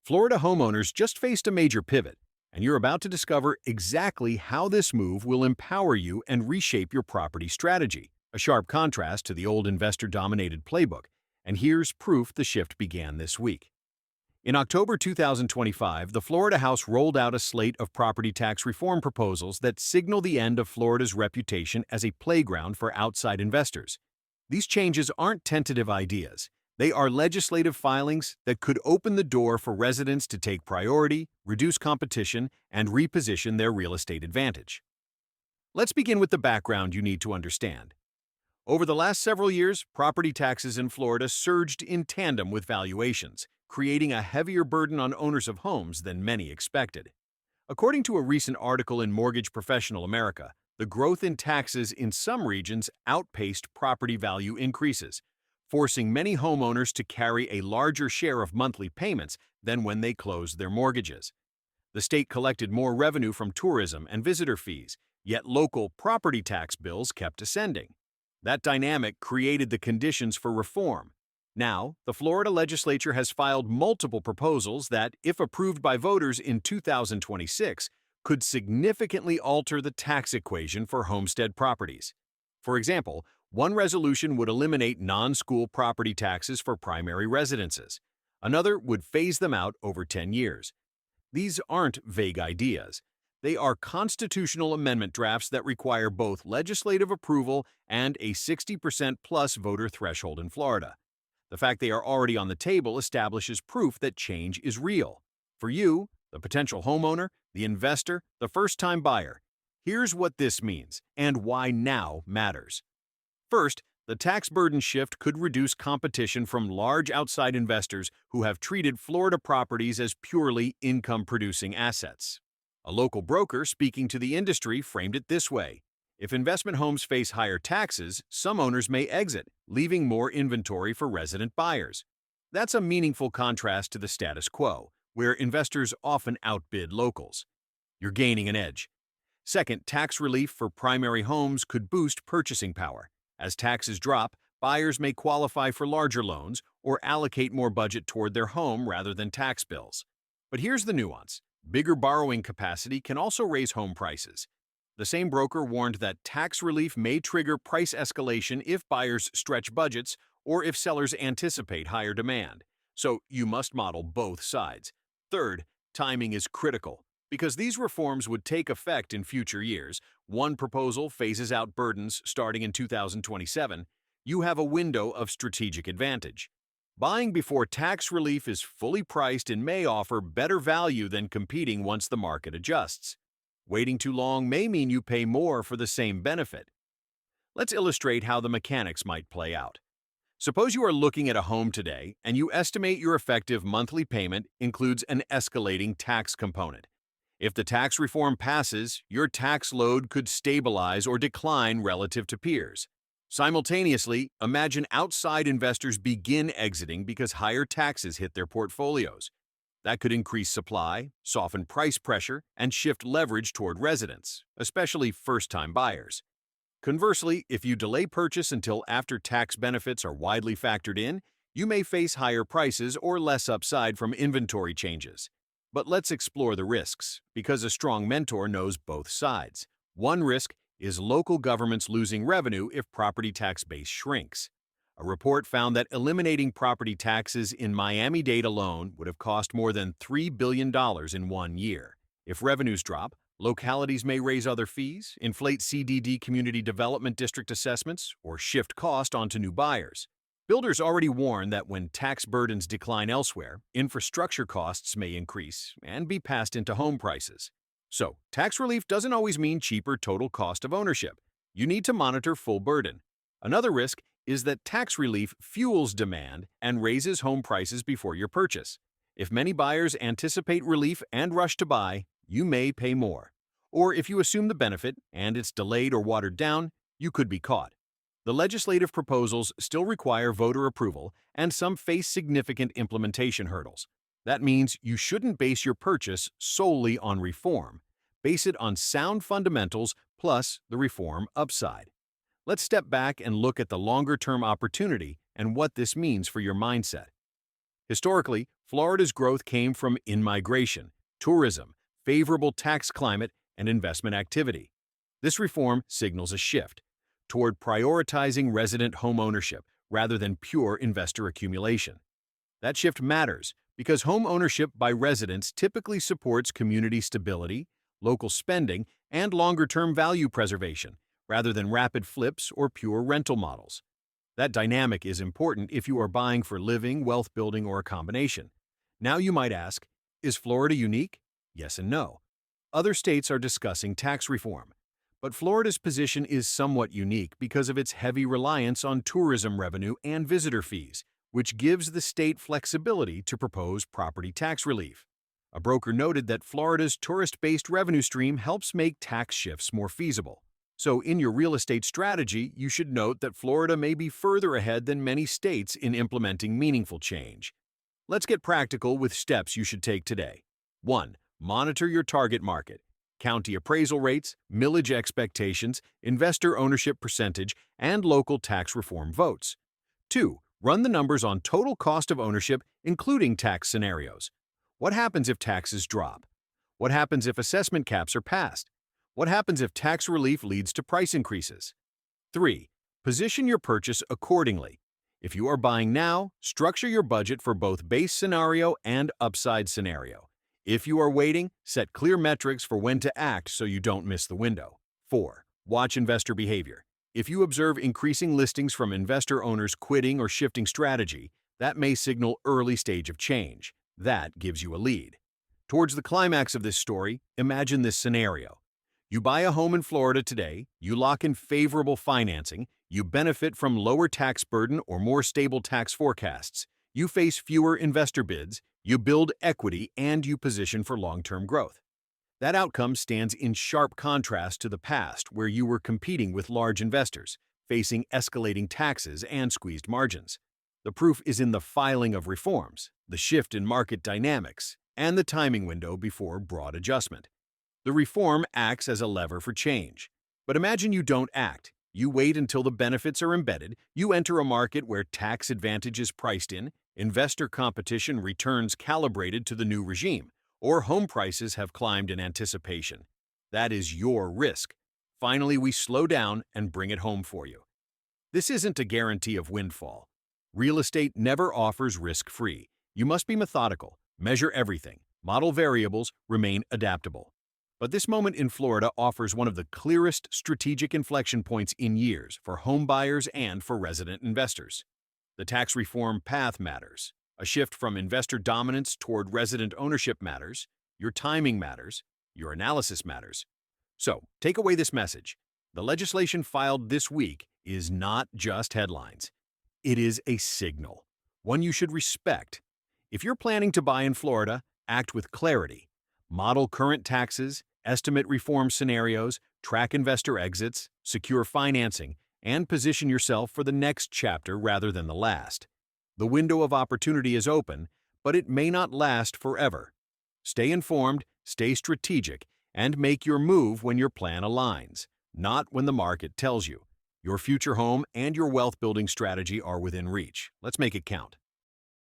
Florida homeowners just faced a major pivot, and you're about to discover exactly how this move will empower you and reshape your property strategy. A sharp contrast to the old investor-dominated playbook, and here's proof the shift began this week. In October 2025, the Florida House rolled out a slate of property tax reform proposals that signal the end of Florida's reputation as a playground for outside investors. These changes aren't tentative ideas. They are legislative filings that could open the door for residents to take priority, reduce competition, and reposition their real estate advantage. Let's begin with the background you need to understand. Over the last several years, property taxes in Florida surged in tandem with valuations, creating a heavier burden on owners of homes than many expected. According to a recent article in Mortgage Professional America, the growth in taxes in some regions outpaced property value increases, forcing many homeowners to carry a larger share of monthly payments than when they closed their mortgages. The state collected more revenue from tourism and visitor fees, yet local property tax bills kept ascending. That dynamic created the conditions for reform. Now, the Florida legislature has filed multiple proposals that, if approved by voters in 2026, could significantly alter the tax equation for homestead properties. For example, one resolution would eliminate non-school property taxes for primary residences. Another would phase them out over 10 years. These aren't vague ideas. They are constitutional amendment drafts that require both legislative approval and a 60% plus voter threshold in Florida. The fact they are already on the table establishes proof that change is real. For you, the potential homeowner, the investor, the first-time buyer, here's what this means and why now matters. First, the tax burden shift could reduce competition from large outside investors who have treated Florida properties as purely income-producing assets. A local broker speaking to the industry framed it this way: if investment homes face higher taxes, some owners may exit, leaving more inventory for resident buyers. That's a meaningful contrast to the status quo, where investors often outbid locals. You're gaining an edge. Second, tax relief for primary homes could boost purchasing power. As taxes drop, buyers may qualify for larger loans or allocate more budget toward their home rather than tax bills. But here's the nuance. Bigger borrowing capacity can also raise home prices. The same broker warned that tax relief may trigger price escalation if buyers stretch budgets or if sellers anticipate higher demand. So you must model both sides. Third, timing is critical. Because these reforms would take effect in future years, one proposal phases out burdens starting in 2027, you have a window of strategic advantage. Buying before tax relief is fully priced and may offer better value than competing once the market adjusts. Waiting too long may mean you pay more for the same benefit. Let's illustrate how the mechanics might play out. Suppose you are looking at a home today and you estimate your effective monthly payment includes an escalating tax component. If the tax reform passes, your tax load could stabilize or decline relative to peers. Simultaneously, imagine outside investors begin exiting because higher taxes hit their portfolios. That could increase supply, soften price pressure, and shift leverage toward residents, especially first-time buyers. Conversely, if you delay purchase until after tax benefits are widely factored in, you may face higher prices or less upside from inventory changes. But let's explore the risks, because a strong mentor knows both sides. One risk is local governments losing revenue if property tax base shrinks. A report found that eliminating property taxes in Miami-Dade alone would have cost more than $3 billion in 1 year. If revenues drop, localities may raise other fees, inflate CDD community development district assessments, or shift cost onto new buyers. Builders already warn that when tax burdens decline elsewhere, infrastructure costs may increase and be passed into home prices. So, tax relief doesn't always mean cheaper total cost of ownership. You need to monitor full burden. Another risk is that tax relief fuels demand and raises home prices before your purchase. If many buyers anticipate relief and rush to buy, you may pay more. Or if you assume the benefit and it's delayed or watered down, you could be caught. The legislative proposals still require voter approval, and some face significant implementation hurdles. That means you shouldn't base your purchase solely on reform. Base it on sound fundamentals plus the reform upside. Let's step back and look at the longer-term opportunity and what this means for your mindset. Historically, Florida's growth came from in-migration, tourism, favorable tax climate, and investment activity. This reform signals a shift toward prioritizing resident home ownership rather than pure investor accumulation. That shift matters because home ownership by residents typically supports community stability, local spending, and longer-term value preservation, rather than rapid flips or pure rental models. That dynamic is important if you are buying for living, wealth building, or a combination. Now you might ask, is Florida unique? Yes and no. Other states are discussing tax reform, but Florida's position is somewhat unique because of its heavy reliance on tourism revenue and visitor fees, which gives the state flexibility to propose property tax relief. A broker noted that Florida's tourist-based revenue stream helps make tax shifts more feasible. So in your real estate strategy, you should note that Florida may be further ahead than many states in implementing meaningful change. Let's get practical with steps you should take today. 1. Monitor your target market. County appraisal rates, millage expectations, investor ownership percentage, and local tax reform votes. 2. Run the numbers on total cost of ownership, including tax scenarios. What happens if taxes drop? What happens if assessment caps are passed? What happens if tax relief leads to price increases? 3. Position your purchase accordingly. If you are buying now, structure your budget for both base scenario and upside scenario. If you are waiting, set clear metrics for when to act so you don't miss the window. 4. Watch investor behavior. If you observe increasing listings from investor owners quitting or shifting strategy, that may signal early stage of change. That gives you a lead. Towards the climax of this story, imagine this scenario. You buy a home in Florida today, you lock in favorable financing, you benefit from lower tax burden or more stable tax forecasts, you face fewer investor bids, you build equity, and you position for long-term growth. That outcome stands in sharp contrast to the past where you were competing with large investors, facing escalating taxes and squeezed margins. The proof is in the filing of reforms, the shift in market dynamics, and the timing window before broad adjustment. The reform acts as a lever for change. But imagine you don't act. You wait until the benefits are embedded, you enter a market where tax advantage is priced in, investor competition returns calibrated to the new regime, or home prices have climbed in anticipation. That is your risk. Finally, we slow down and bring it home for you. This isn't a guarantee of windfall. Real estate never offers risk-free. You must be methodical, measure everything, model variables, remain adaptable. But this moment in Florida offers one of the clearest strategic inflection points in years for home buyers and for resident investors. The tax reform path matters. A shift from investor dominance toward resident ownership matters. Your timing matters. Your analysis matters. So, take away this message. The legislation filed this week is not just headlines. It is a signal, one you should respect. If you're planning to buy in Florida, act with clarity. Model current taxes, estimate reform scenarios, track investor exits, secure financing, and position yourself for the next chapter rather than the last. The window of opportunity is open, but it may not last forever. Stay informed, stay strategic, and make your move when your plan aligns, not when the market tells you. Your future home and your wealth building strategy are within reach. Let's make it count.